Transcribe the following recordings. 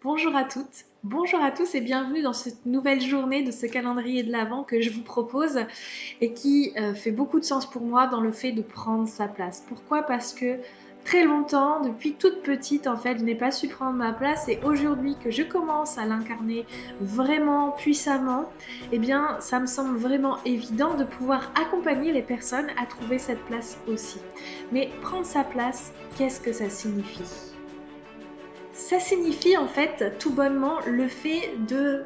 Bonjour à toutes, bonjour à tous et bienvenue dans cette nouvelle journée de ce calendrier de l'Avent que je vous propose et qui fait beaucoup de sens pour moi dans le fait de prendre sa place. Pourquoi? Parce que très longtemps, depuis toute petite en fait, je n'ai pas su prendre ma place et aujourd'hui que je commence à l'incarner vraiment puissamment, eh bien ça me semble vraiment évident de pouvoir accompagner les personnes à trouver cette place aussi. Mais prendre sa place, qu'est-ce que ça signifie? Ça signifie en fait tout bonnement le fait de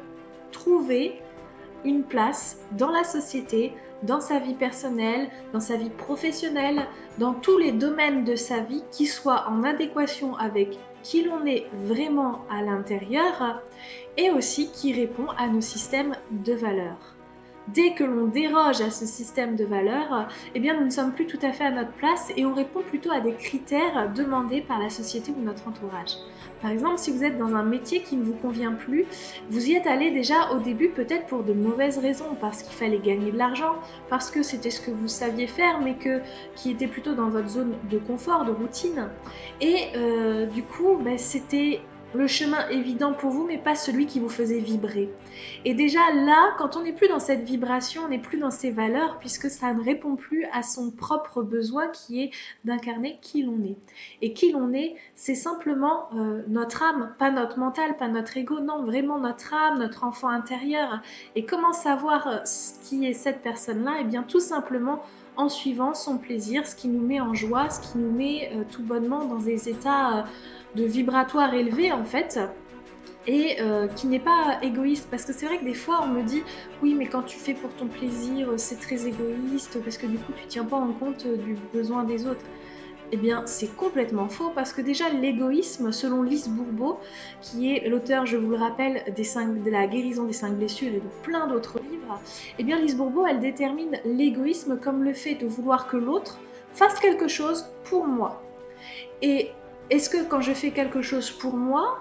trouver une place dans la société, dans sa vie personnelle, dans sa vie professionnelle, dans tous les domaines de sa vie qui soient en adéquation avec qui l'on est vraiment à l'intérieur et aussi qui répond à nos systèmes de valeurs. Dès que l'on déroge à ce système de valeurs, eh bien nous ne sommes plus tout à fait à notre place et on répond plutôt à des critères demandés par la société ou notre entourage. Par exemple, si vous êtes dans un métier qui ne vous convient plus, vous y êtes allé déjà au début peut-être pour de mauvaises raisons, parce qu'il fallait gagner de l'argent, parce que c'était ce que vous saviez faire, mais qui était plutôt dans votre zone de confort, de routine. Et du coup, c'était le chemin évident pour vous, mais pas celui qui vous faisait vibrer. Et déjà là, quand on n'est plus dans cette vibration, on n'est plus dans ces valeurs, puisque ça ne répond plus à son propre besoin qui est d'incarner qui l'on est. Et qui l'on est, c'est simplement notre âme, pas notre mental, pas notre ego, non, vraiment notre âme, notre enfant intérieur. Et comment savoir qui est cette personne-là? Eh bien tout simplement en suivant son plaisir, ce qui nous met en joie, ce qui nous met tout bonnement dans des états de vibratoire élevé en fait, et qui n'est pas égoïste, parce que c'est vrai que des fois on me dit oui mais quand tu fais pour ton plaisir c'est très égoïste parce que du coup tu tiens pas en compte du besoin des autres. Eh bien, c'est complètement faux parce que déjà l'égoïsme, selon Lise Bourbeau, qui est l'auteur, je vous le rappelle, de la guérison des 5 blessures et de plein d'autres livres, eh bien Lise Bourbeau, elle détermine l'égoïsme comme le fait de vouloir que l'autre fasse quelque chose pour moi. Et est-ce que quand je fais quelque chose pour moi,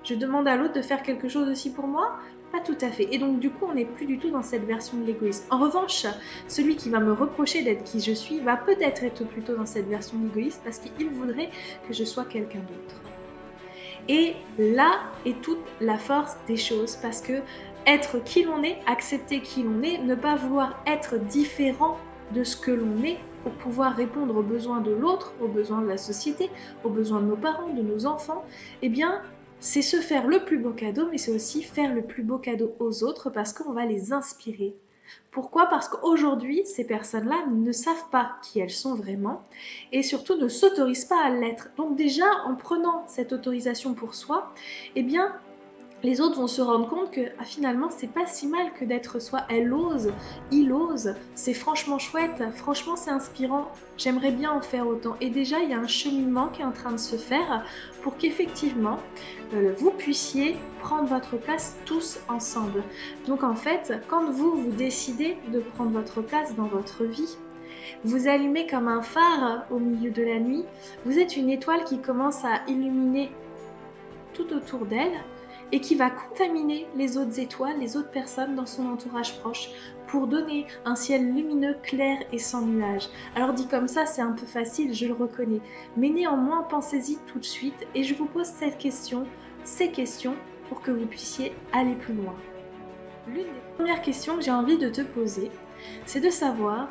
je demande à l'autre de faire quelque chose aussi pour moi? Pas tout à fait. Et donc du coup, on n'est plus du tout dans cette version de l'égoïsme. En revanche, celui qui va me reprocher d'être qui je suis va peut-être être plutôt dans cette version d'égoïste parce qu'il voudrait que je sois quelqu'un d'autre. Et là est toute la force des choses, parce que être qui l'on est, accepter qui l'on est, ne pas vouloir être différent de ce que l'on est pour pouvoir répondre aux besoins de l'autre, aux besoins de la société, aux besoins de nos parents, de nos enfants, eh bien, c'est se faire le plus beau cadeau, mais c'est aussi faire le plus beau cadeau aux autres parce qu'on va les inspirer. Pourquoi? Parce qu'aujourd'hui, ces personnes-là ne savent pas qui elles sont vraiment et surtout ne s'autorisent pas à l'être. Donc déjà, en prenant cette autorisation pour soi, eh bien, les autres vont se rendre compte que finalement c'est pas si mal que d'être soi. Elle ose, il ose, c'est franchement chouette, franchement c'est inspirant, j'aimerais bien en faire autant. Et déjà il y a un cheminement qui est en train de se faire pour qu'effectivement vous puissiez prendre votre place tous ensemble. Donc en fait, quand vous décidez de prendre votre place dans votre vie, vous allumez comme un phare au milieu de la nuit, vous êtes une étoile qui commence à illuminer tout autour d'elle et qui va contaminer les autres étoiles, les autres personnes dans son entourage proche pour donner un ciel lumineux, clair et sans nuages. Alors dit comme ça, c'est un peu facile, je le reconnais, mais néanmoins pensez-y tout de suite et je vous pose ces questions pour que vous puissiez aller plus loin. L'une des premières questions que j'ai envie de te poser, c'est de savoir,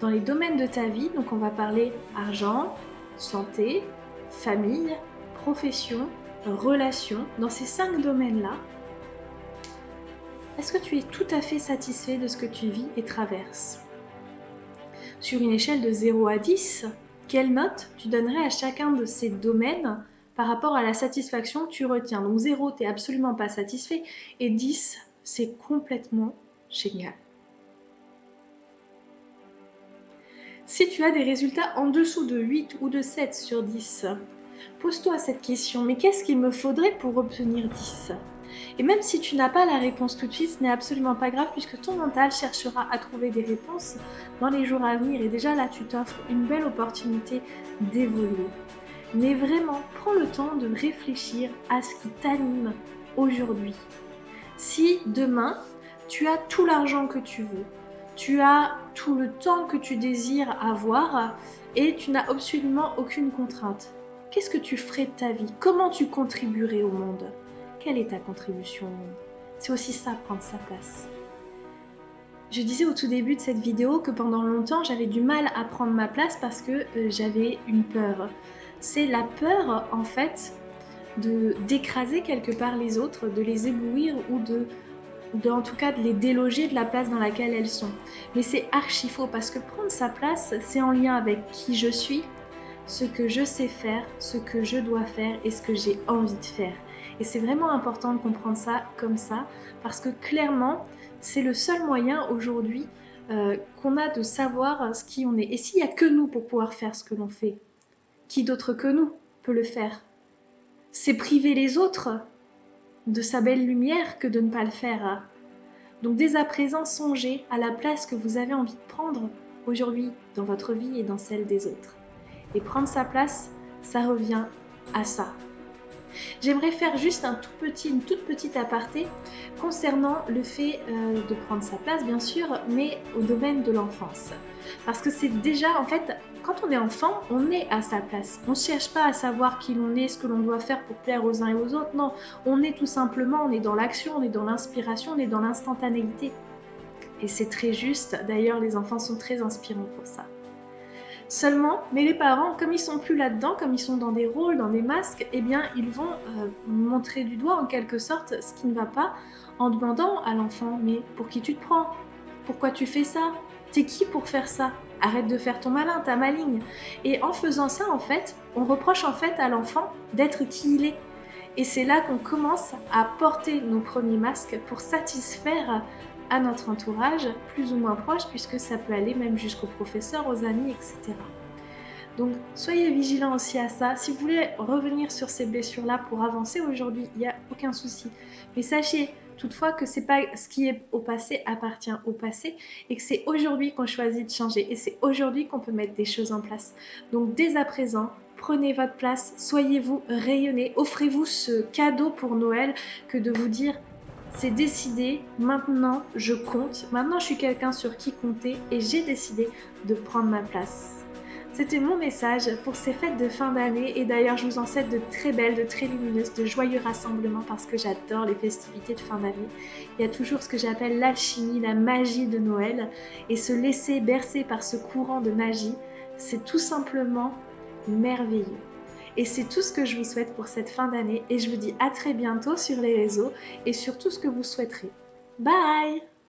dans les domaines de ta vie, donc on va parler argent, santé, famille, profession, relations, dans ces 5 domaines-là, est-ce que tu es tout à fait satisfait de ce que tu vis et traverses? Sur une échelle de 0 à 10, quelle note tu donnerais à chacun de ces domaines par rapport à la satisfaction que tu retiens? Donc 0, tu n'es absolument pas satisfait, et 10, c'est complètement génial. Si tu as des résultats en dessous de 8 ou de 7 sur 10, pose-toi cette question, mais qu'est-ce qu'il me faudrait pour obtenir 10? Et même si tu n'as pas la réponse tout de suite, ce n'est absolument pas grave puisque ton mental cherchera à trouver des réponses dans les jours à venir et déjà là tu t'offres une belle opportunité d'évoluer. Mais vraiment, prends le temps de réfléchir à ce qui t'anime aujourd'hui. Si demain, tu as tout l'argent que tu veux, tu as tout le temps que tu désires avoir et tu n'as absolument aucune contrainte, qu'est-ce que tu ferais de ta vie? Comment tu contribuerais au monde? quelle est ta contribution au monde? C'est aussi ça, prendre sa place. Je disais au tout début de cette vidéo que pendant longtemps, j'avais du mal à prendre ma place parce que j'avais une peur. C'est la peur, en fait, d'écraser quelque part les autres, de les éblouir ou en tout cas de les déloger de la place dans laquelle elles sont. Mais c'est archi faux parce que prendre sa place, c'est en lien avec qui je suis, ce que je sais faire, ce que je dois faire et ce que j'ai envie de faire. Et c'est vraiment important de comprendre ça comme ça parce que clairement, c'est le seul moyen aujourd'hui qu'on a de savoir ce qui on est. Et s'il n'y a que nous pour pouvoir faire ce que l'on fait, qui d'autre que nous peut le faire? C'est priver les autres de sa belle lumière que de ne pas le faire. Donc dès à présent, songez à la place que vous avez envie de prendre aujourd'hui dans votre vie et dans celle des autres. Et prendre sa place, ça revient à ça. J'aimerais faire juste une toute petite aparté concernant le fait de prendre sa place, bien sûr, mais au domaine de l'enfance. Parce que c'est déjà, en fait, quand on est enfant, on est à sa place. On ne cherche pas à savoir qui l'on est, ce que l'on doit faire pour plaire aux uns et aux autres. Non, on est tout simplement, on est dans l'action, on est dans l'inspiration, on est dans l'instantanéité. Et c'est très juste. D'ailleurs, les enfants sont très inspirants pour ça. Seulement, mais les parents, comme ils sont plus là-dedans, comme ils sont dans des rôles, dans des masques, eh bien, ils vont montrer du doigt en quelque sorte ce qui ne va pas en demandant à l'enfant, mais pour qui tu te prends? Pourquoi tu fais ça? T'es qui pour faire ça? Arrête de faire ton malin, ta maligne. Et en faisant ça, en fait, on reproche en fait à l'enfant d'être qui il est. Et c'est là qu'on commence à porter nos premiers masques pour satisfaire à notre entourage, plus ou moins proche, puisque ça peut aller même jusqu'aux professeurs, aux amis, etc. Donc soyez vigilants aussi à ça. Si vous voulez revenir sur ces blessures-là pour avancer aujourd'hui, il n'y a aucun souci. Mais sachez toutefois que c'est pas ce qui est au passé appartient au passé et que c'est aujourd'hui qu'on choisit de changer et c'est aujourd'hui qu'on peut mettre des choses en place. Donc dès à présent, prenez votre place, soyez-vous, rayonnez, offrez-vous ce cadeau pour Noël que de vous dire c'est décidé, maintenant je compte, maintenant je suis quelqu'un sur qui compter et j'ai décidé de prendre ma place. C'était mon message pour ces fêtes de fin d'année et d'ailleurs je vous en souhaite de très belles, de très lumineuses, de joyeux rassemblements parce que j'adore les festivités de fin d'année. Il y a toujours ce que j'appelle l'alchimie, la magie de Noël et se laisser bercer par ce courant de magie, c'est tout simplement merveilleux. Et c'est tout ce que je vous souhaite pour cette fin d'année et je vous dis à très bientôt sur les réseaux et sur tout ce que vous souhaiterez. Bye!